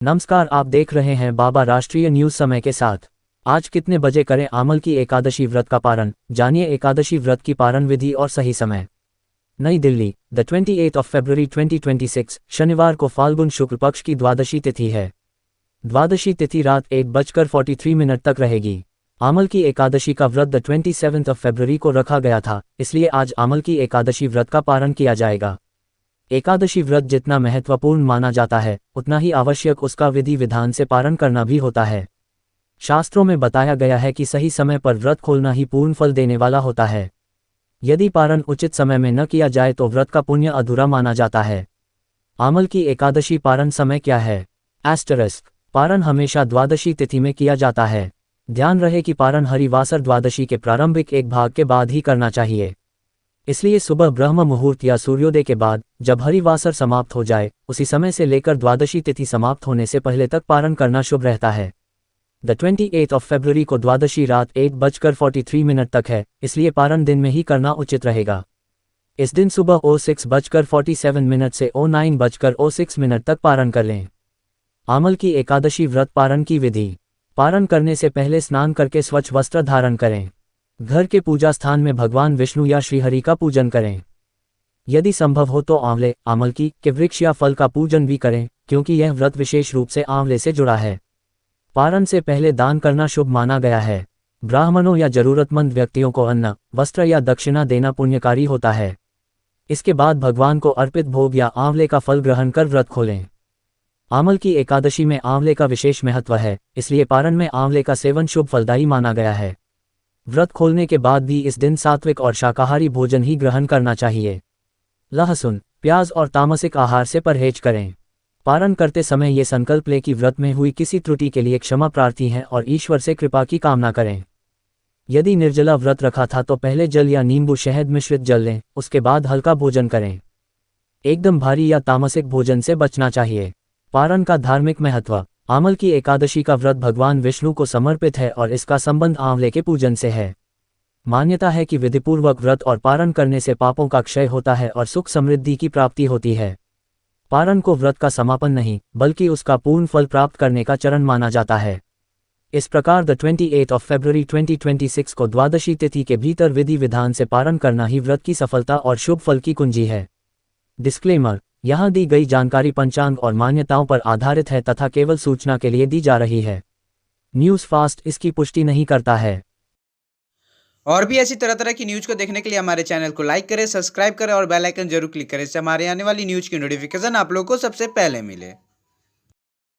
नमस्कार, आप देख रहे हैं बाबा राष्ट्रीय न्यूज समय के साथ। आज कितने बजे करें आमल की एकादशी व्रत का पारण, जानिए एकादशी व्रत की पारण विधि और सही समय। नई दिल्ली, द 28 ऑफ फरवरी 2026 शनिवार को फाल्गुन शुक्ल पक्ष की द्वादशी तिथि है। द्वादशी तिथि रात 1:43 तक रहेगी। आमल की एकादशी का व्रत द 27 ऑफ फरवरी को रखा गया था, इसलिए आज आमल की एकादशी व्रत का पारण किया जाएगा। एकादशी व्रत जितना महत्वपूर्ण माना जाता है, उतना ही आवश्यक उसका विधि विधान से पारण करना भी होता है। शास्त्रों में बताया गया है कि सही समय पर व्रत खोलना ही पूर्ण फल देने वाला होता है। यदि पारण उचित समय में न किया जाए तो व्रत का पुण्य अधूरा माना जाता है। आमल की एकादशी पारण समय क्या है? *, पारण हमेशा द्वादशी तिथि में किया जाता है। ध्यान रहे कि पारण हरिवासर द्वादशी के प्रारंभिक एक भाग के बाद ही करना चाहिए। इसलिए सुबह ब्रह्म मुहूर्त या सूर्योदय के बाद, जब हरिवासर समाप्त हो जाए, उसी समय से लेकर द्वादशी तिथि समाप्त होने से पहले तक पारण करना शुभ रहता है। द 28 ऑफ फरवरी को द्वादशी रात 1:43 तक है, इसलिए पारण दिन में ही करना उचित रहेगा। इस दिन सुबह 6:47 से 9:06 तक पारण कर लें। आमल की एकादशी व्रत पारण की विधि। पारण करने से पहले स्नान करके स्वच्छ वस्त्र धारण करें। घर के पूजा स्थान में भगवान विष्णु या श्रीहरि का पूजन करें। यदि संभव हो तो आंवले, आमल की के वृक्ष या फल का पूजन भी करें, क्योंकि यह व्रत विशेष रूप से आंवले से जुड़ा है। पारण से पहले दान करना शुभ माना गया है। ब्राह्मणों या जरूरतमंद व्यक्तियों को अन्न, वस्त्र या दक्षिणा देना पुण्यकारी होता है। इसके बाद भगवान को अर्पित भोग या आंवले का फल ग्रहण कर व्रत खोलें। आमल की एकादशी में आंवले का विशेष महत्व है, इसलिए पारण में आंवले का सेवन शुभ फलदायी माना गया है। व्रत खोलने के बाद भी इस दिन सात्विक और शाकाहारी भोजन ही ग्रहण करना चाहिए। लहसुन, प्याज और तामसिक आहार से परहेज करें। पारण करते समय ये संकल्प लें कि व्रत में हुई किसी त्रुटि के लिए क्षमा प्रार्थी हैं और ईश्वर से कृपा की कामना करें। यदि निर्जला व्रत रखा था तो पहले जल या नींबू शहद मिश्रित जल लें, उसके बाद हल्का भोजन करें। एकदम भारी या तामसिक भोजन से बचना चाहिए। पारण का धार्मिक महत्व। आमल की एकादशी का व्रत भगवान विष्णु को समर्पित है और इसका संबंध आंवले के पूजन से है। मान्यता है कि विधिपूर्वक व्रत और पारण करने से पापों का क्षय होता है और सुख समृद्धि की प्राप्ति होती है। पारण को व्रत का समापन नहीं, बल्कि उसका पूर्ण फल प्राप्त करने का चरण माना जाता है। इस प्रकार द 28 ऑफ फरवरी 2026 को द्वादशी तिथि के भीतर विधि विधान से पारण करना ही व्रत की सफलता और शुभ फल की कुंजी है। डिस्क्लेमर: यहाँ दी गई जानकारी पंचांग और मान्यताओं पर आधारित है तथा केवल सूचना के लिए दी जा रही है। न्यूज़ फास्ट इसकी पुष्टि नहीं करता है। और भी ऐसी तरह तरह की न्यूज़ को देखने के लिए हमारे चैनल को लाइक करें, सब्सक्राइब करें और बेल आइकन जरूर क्लिक करें, इससे हमारे आने वाली न्यूज़ की नोटिफिकेशन आप लोगों को सबसे पहले मिले।